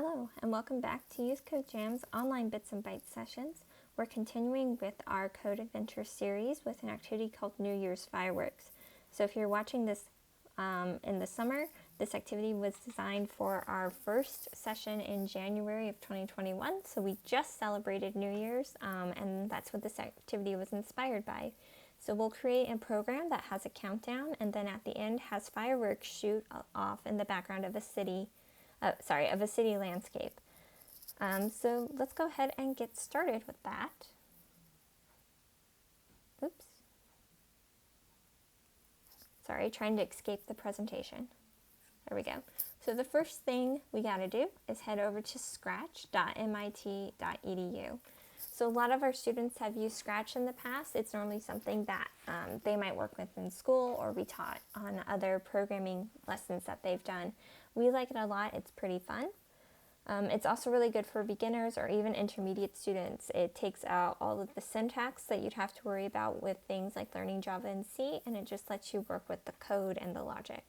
Hello, and welcome back to Use Code Jam's online Bits and Bytes sessions. We're continuing with our Code Adventure series with an activity called New Year's Fireworks. So if you're watching this in the summer, this activity was designed for our first session in January of 2021. So we just celebrated New Year's, and that's what this activity was inspired by. So we'll create a program that has a countdown, and then at the end has fireworks shoot off in the background of a city landscape. So let's go ahead and get started with that. Oops. Sorry, trying to escape the presentation. There we go. So the first thing we gotta do is head over to scratch.mit.edu. So a lot of our students have used Scratch in the past. It's normally something that they might work with in school or be taught on other programming lessons that they've done. We like it a lot. It's pretty fun. It's also really good for beginners or even intermediate students. It takes out all of the syntax that you'd have to worry about with things like learning Java and C, and it just lets you work with the code and the logic.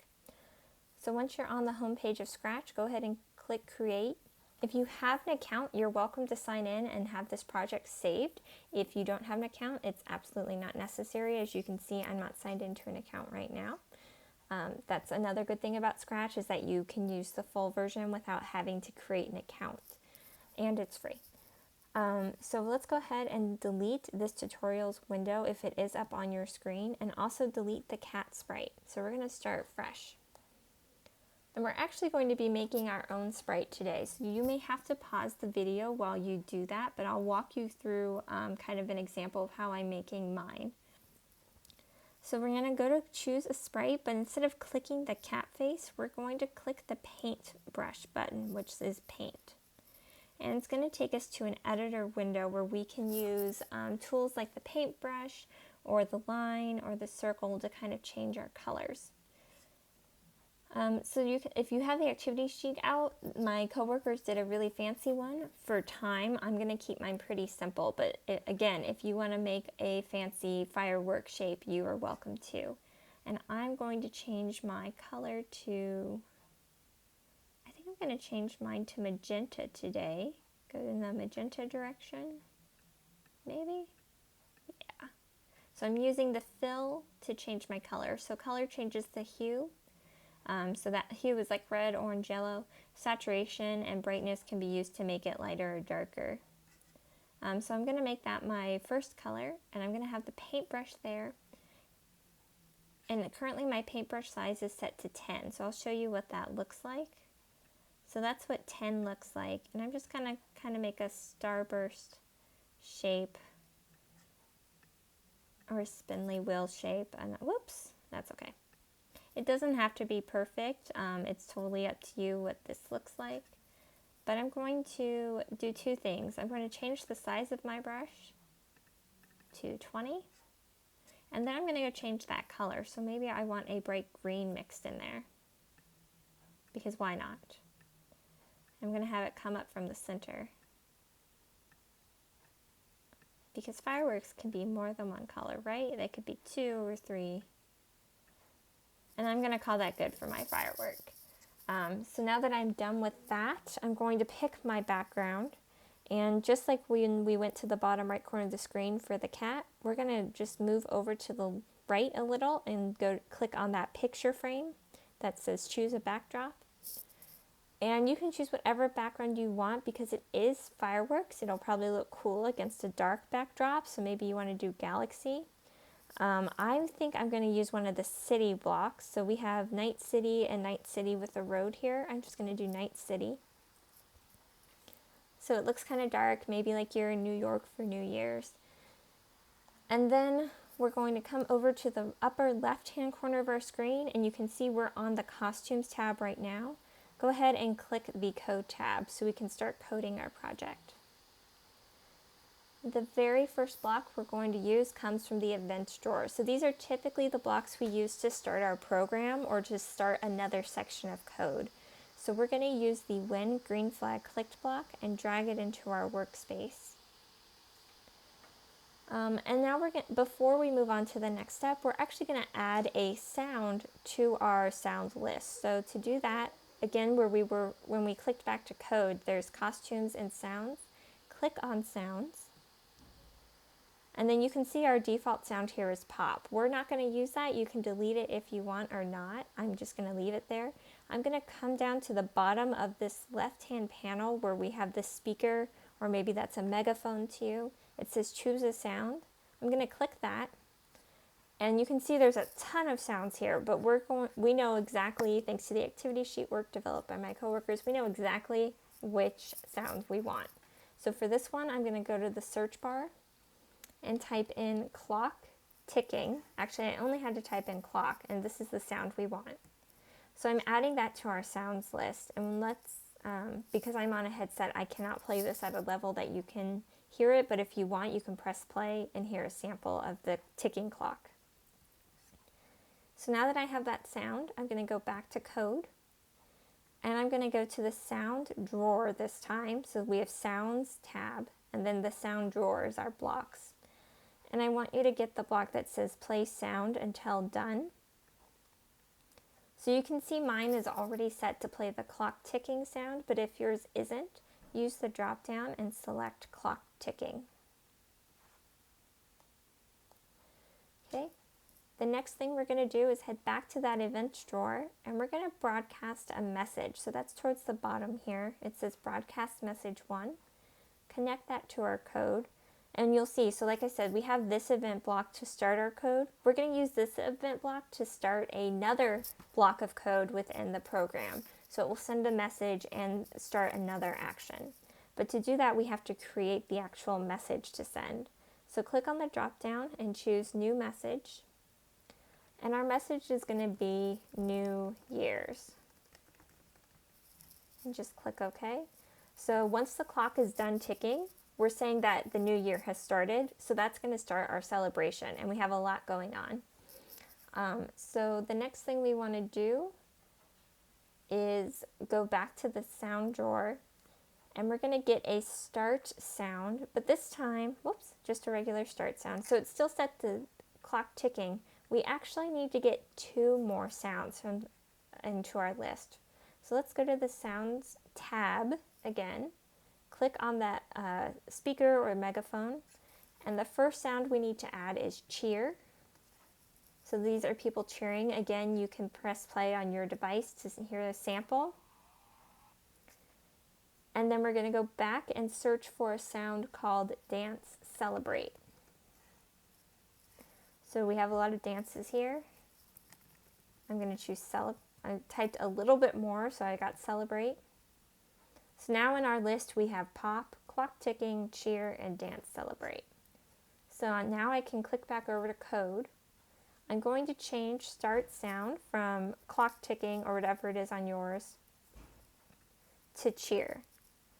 So once you're on the home page of Scratch, go ahead and click Create. If you have an account, you're welcome to sign in and have this project saved. If you don't have an account, it's absolutely not necessary. As you can see, I'm not signed into an account right now. That's another good thing about Scratch, is that you can use the full version without having to create an account, and it's free. So let's go ahead and delete this tutorials window if it is up on your screen, and also delete the cat sprite. So we're going to start fresh. And we're actually going to be making our own sprite today. So you may have to pause the video while you do that, but I'll walk you through kind of an example of how I'm making mine. So we're going to go to choose a sprite, but instead of clicking the cat face, we're going to click the paintbrush button, which is paint. And it's going to take us to an editor window where we can use tools like the paintbrush or the line or the circle to kind of change our colors. So if you have the activity sheet out, my coworkers did a really fancy one. For time, I'm going to keep mine pretty simple, but again, if you want to make a fancy firework shape, you are welcome to. And I'm going to change my color to, I think I'm going to change mine to magenta today. Go in the magenta direction, maybe? Yeah. So I'm using the fill to change my color. So color changes the hue. So that hue is like red, orange, yellow. Saturation and brightness can be used to make it lighter or darker. So I'm going to make that my first color, and I'm going to have the paintbrush there. And currently my paintbrush size is set to 10, so I'll show you what that looks like. So that's what 10 looks like, and I'm just going to kind of make a starburst shape or a spindly wheel shape. And whoops, that's okay. It doesn't have to be perfect. It's totally up to you what this looks like. But I'm going to do two things. I'm going to change the size of my brush to 20. And then I'm going to go change that color. So maybe I want a bright green mixed in there, because why not? I'm going to have it come up from the center, because fireworks can be more than one color, right? They could be 2 or 3. And I'm going to call that good for my firework. So now that I'm done with that, I'm going to pick my background. And just like when we went to the bottom right corner of the screen for the cat, we're going to just move over to the right a little and go click on that picture frame that says choose a backdrop. And you can choose whatever background you want, because it is fireworks. It'll probably look cool against a dark backdrop, so maybe you want to do galaxy. I think I'm going to use one of the city blocks. So we have Night City and Night City with a road here. I'm just going to do Night City. So it looks kind of dark, maybe like you're in New York for New Year's. And then we're going to come over to the upper left-hand corner of our screen, and you can see we're on the Costumes tab right now. Go ahead and click the Code tab so we can start coding our project. The very first block we're going to use comes from the events drawer. So these are typically the blocks we use to start our program or to start another section of code. So we're going to use the when green flag clicked block and drag it into our workspace. And now before we move on to the next step, we're actually going to add a sound to our sound list. So to do that, again, where we were when we clicked back to code, there's costumes and sounds. Click on sounds. And then you can see our default sound here is pop. We're not going to use that. You can delete it if you want or not. I'm just going to leave it there. I'm going to come down to the bottom of this left-hand panel where we have the speaker, or maybe that's a megaphone to you. It says choose a sound. I'm going to click that. And you can see there's a ton of sounds here, but we know exactly, thanks to the activity sheet work developed by my coworkers, we know exactly which sound we want. So for this one, I'm going to go to the search bar and type in clock ticking. Actually, I only had to type in clock, and this is the sound we want. So I'm adding that to our sounds list, and because I'm on a headset, I cannot play this at a level that you can hear it, but if you want, you can press play and hear a sample of the ticking clock. So now that I have that sound, I'm going to go back to code, and I'm going to go to the sound drawer this time. So we have sounds tab, and then the sound drawer is our blocks. And I want you to get the block that says play sound until done. So you can see mine is already set to play the clock ticking sound, but if yours isn't, use the drop down and select clock ticking. Okay, the next thing we're going to do is head back to that events drawer, and we're going to broadcast a message. So that's towards the bottom here. It says broadcast message 1. Connect that to our code. And you'll see, so like I said, we have this event block to start our code. We're going to use this event block to start another block of code within the program. So it will send a message and start another action. But to do that, we have to create the actual message to send. So click on the drop down and choose new message. And our message is going to be New Year's. And just click OK. So once the clock is done ticking, we're saying that the new year has started, so that's going to start our celebration, and we have a lot going on. So the next thing we want to do is go back to the sound drawer, and we're going to get a start sound, but this time, whoops, just a regular start sound. So it's still set to clock ticking. We actually need to get 2 more sounds into our list. So let's go to the sounds tab again. Click on that speaker or megaphone, and the first sound we need to add is cheer. So these are people cheering. Again, you can press play on your device to hear a sample. And then we're going to go back and search for a sound called dance celebrate. So we have a lot of dances here. I'm going to choose celebrate. I typed a little bit more, so I got celebrate. So now in our list we have pop, clock ticking, cheer, and dance celebrate. So now I can click back over to code. I'm going to change start sound from clock ticking or whatever it is on yours to cheer.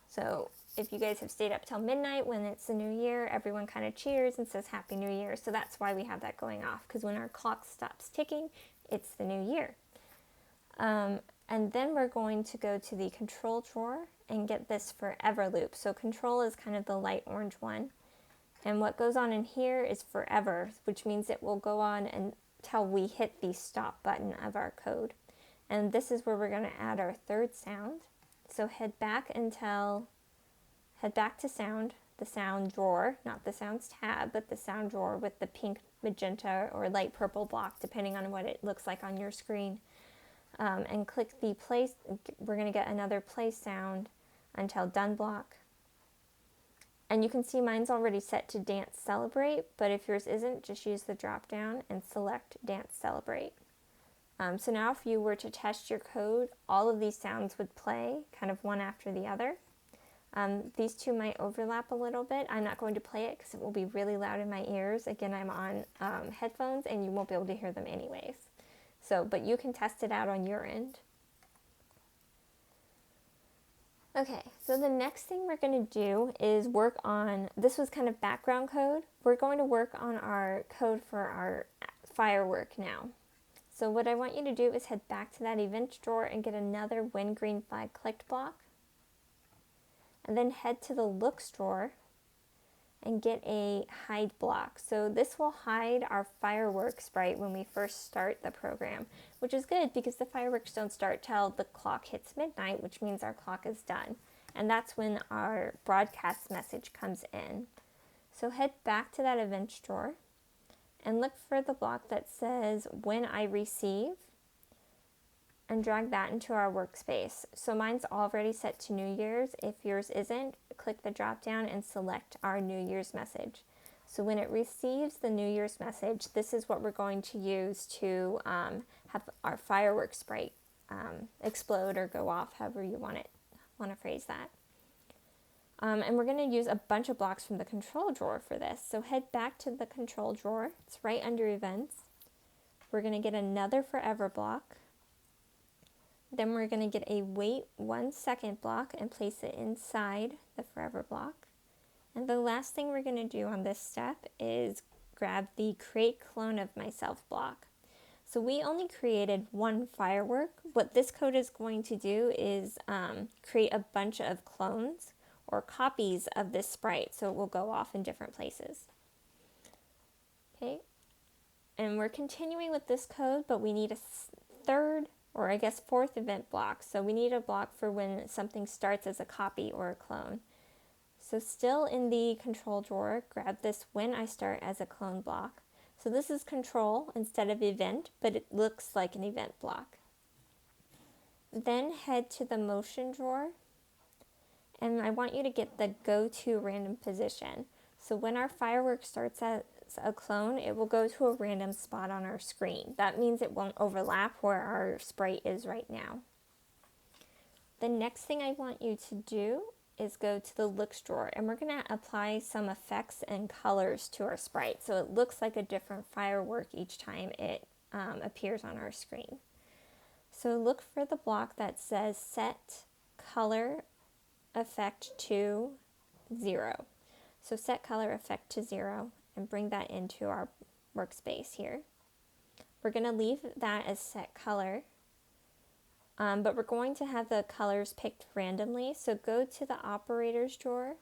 So if you guys have stayed up till midnight when it's the new year, everyone kind of cheers and says Happy New Year. So that's why we have that going off, because when our clock stops ticking, it's the new year. And then we're going to go to the control drawer and get this forever loop. So control is kind of the light orange one. And what goes on in here is forever, which means it will go on until we hit the stop button of our code. And this is where we're going to add our third sound. So head back to sound, the sound drawer, not the sounds tab, but the sound drawer with the pink, magenta, or light purple block, depending on what it looks like on your screen. And click the play. We're going to get another play sound until done block. And you can see mine's already set to dance celebrate, but if yours isn't, just use the drop down and select dance celebrate. So now if you were to test your code, all of these sounds would play kind of one after the other. These two might overlap a little bit. I'm not going to play it because it will be really loud in my ears. Again, I'm on headphones and you won't be able to hear them anyways. So, but you can test it out on your end. Okay, so the next thing we're going to do is work on, this was kind of background code. We're going to work on our code for our firework now. So what I want you to do is head back to that event drawer and get another when green flag clicked block. And then head to the looks drawer and get a hide block. So this will hide our fireworks sprite when we first start the program, which is good because the fireworks don't start till the clock hits midnight, which means our clock is done. And that's when our broadcast message comes in. So head back to that events drawer and look for the block that says when I receive, and drag that into our workspace. So mine's already set to New Year's. If yours isn't, click the drop down and select our New Year's message. So when it receives the New Year's message, this is what we're going to use to have our fireworks sprite explode or go off, however you want to phrase that. And we're going to use a bunch of blocks from the control drawer for this. So head back to the control drawer. It's right under events. We're going to get another forever block. Then we're going to get a wait 1 second block and place it inside the forever block. And the last thing we're going to do on this step is grab the create clone of myself block. So we only created one firework. What this code is going to do is create a bunch of clones or copies of this sprite, so it will go off in different places. Okay, and we're continuing with this code, but we need a fourth event block. So we need a block for when something starts as a copy or a clone. So still in the control drawer, grab this when I start as a clone block. So this is control instead of event, but it looks like an event block. Then head to the motion drawer, and I want you to get the go to random position. So when our firework starts as a clone, it will go to a random spot on our screen. That means it won't overlap where our sprite is right now. The next thing I want you to do is go to the looks drawer, and we're going to apply some effects and colors to our sprite so it looks like a different firework each time it appears on our screen. So look for the block that says set color effect to 0. So set color effect to 0 and bring that into our workspace here. We're going to leave that as set color, but we're going to have the colors picked randomly. So go to the operators drawer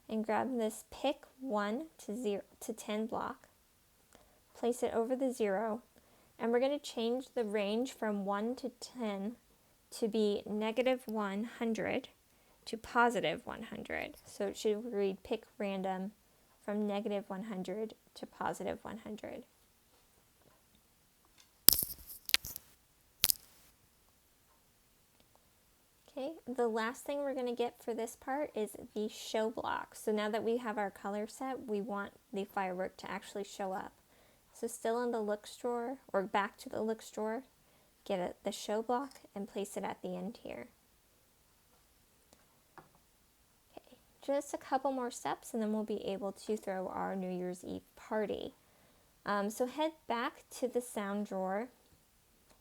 and grab this pick 1 to 10 block, place it over the 0, and we're going to change the range from 1 to 10 to be -100 to +100. So it should read pick random from -100 to +100. Okay, the last thing we're going to get for this part is the show block. So now that we have our color set, we want the firework to actually show up. So still in the looks drawer, or back to the looks drawer, get the show block and place it at the end here. Just a couple more steps and then we'll be able to throw our New Year's Eve party. So head back to the sound drawer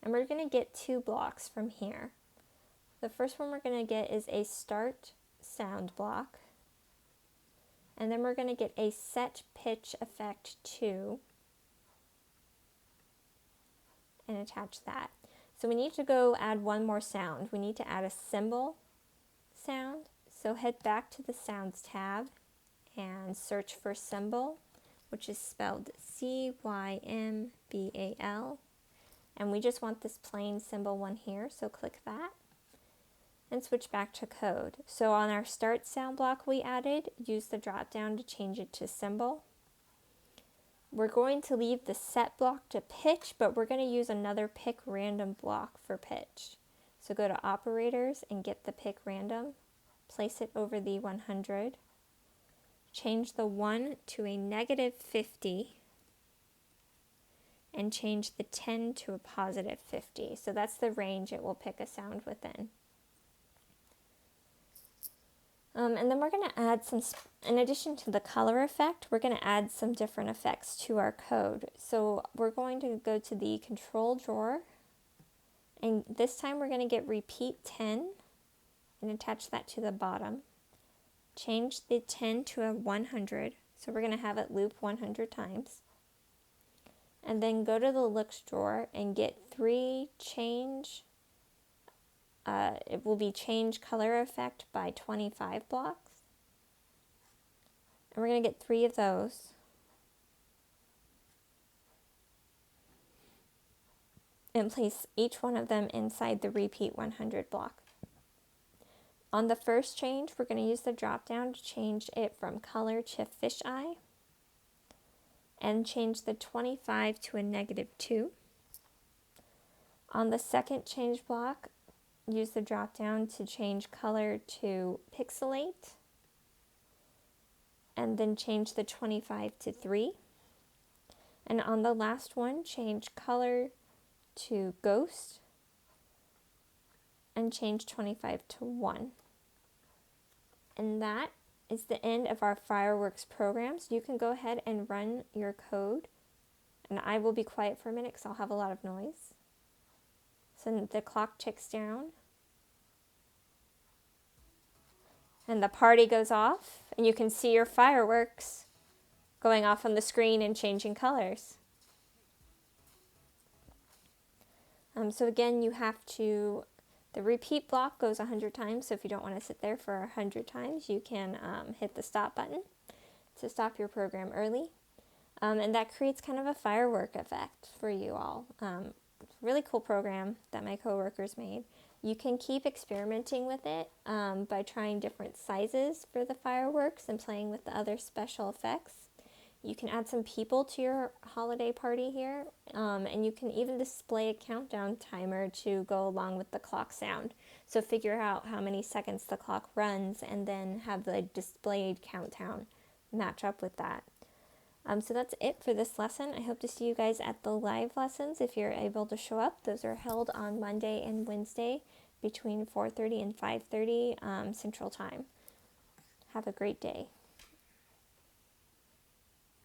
and we're going to get 2 blocks from here. The first one we're going to get is a start sound block, and then we're going to get a set pitch effect 2 and attach that. So we need to go add one more sound. We need to add a cymbal sound. So head back to the Sounds tab and search for cymbal, which is spelled C-Y-M-B-A-L. And we just want this plain cymbal one here, so click that and switch back to code. So on our start sound block we added, use the drop down to change it to cymbal. We're going to leave the set block to pitch, but we're going to use another pick random block for pitch. So go to operators and get the pick random. Place it over the 100, change the 1 to a -50, and change the 10 to a +50. So that's the range it will pick a sound within. And then we're going to add some, in addition to the color effect, we're going to add some different effects to our code. So we're going to go to the control drawer, and this time we're going to get repeat 10, and attach that to the bottom. Change the 10 to a 100, so we're going to have it loop 100 times. And then go to the looks drawer and get 3 change, it will be change color effect by 25 blocks. And we're going to get 3 of those. And place each one of them inside the repeat 100 block. On the first change, we're going to use the drop down to change it from color to fisheye, and change the 25 to a -2. On the second change block, use the drop down to change color to pixelate, and then change the 25 to 3. And on the last one, change color to ghost, and change 25 to 1. And that is the end of our fireworks programs. You can go ahead and run your code, and I will be quiet for a minute because I'll have a lot of noise. So the clock ticks down, and the party goes off, and you can see your fireworks going off on the screen and changing colors. So again, you have to, the repeat block goes 100 times, so if you don't want to sit there for 100 times, you can hit the stop button to stop your program early. And that creates kind of a firework effect for you all. Really cool program that my coworkers made. You can keep experimenting with it by trying different sizes for the fireworks and playing with the other special effects. You can add some people to your holiday party here, and you can even display a countdown timer to go along with the clock sound. So figure out how many seconds the clock runs and then have the displayed countdown match up with that. So that's it for this lesson. I hope to see you guys at the live lessons if you're able to show up. Those are held on Monday and Wednesday between 4:30 and 5:30 Central Time. Have a great day.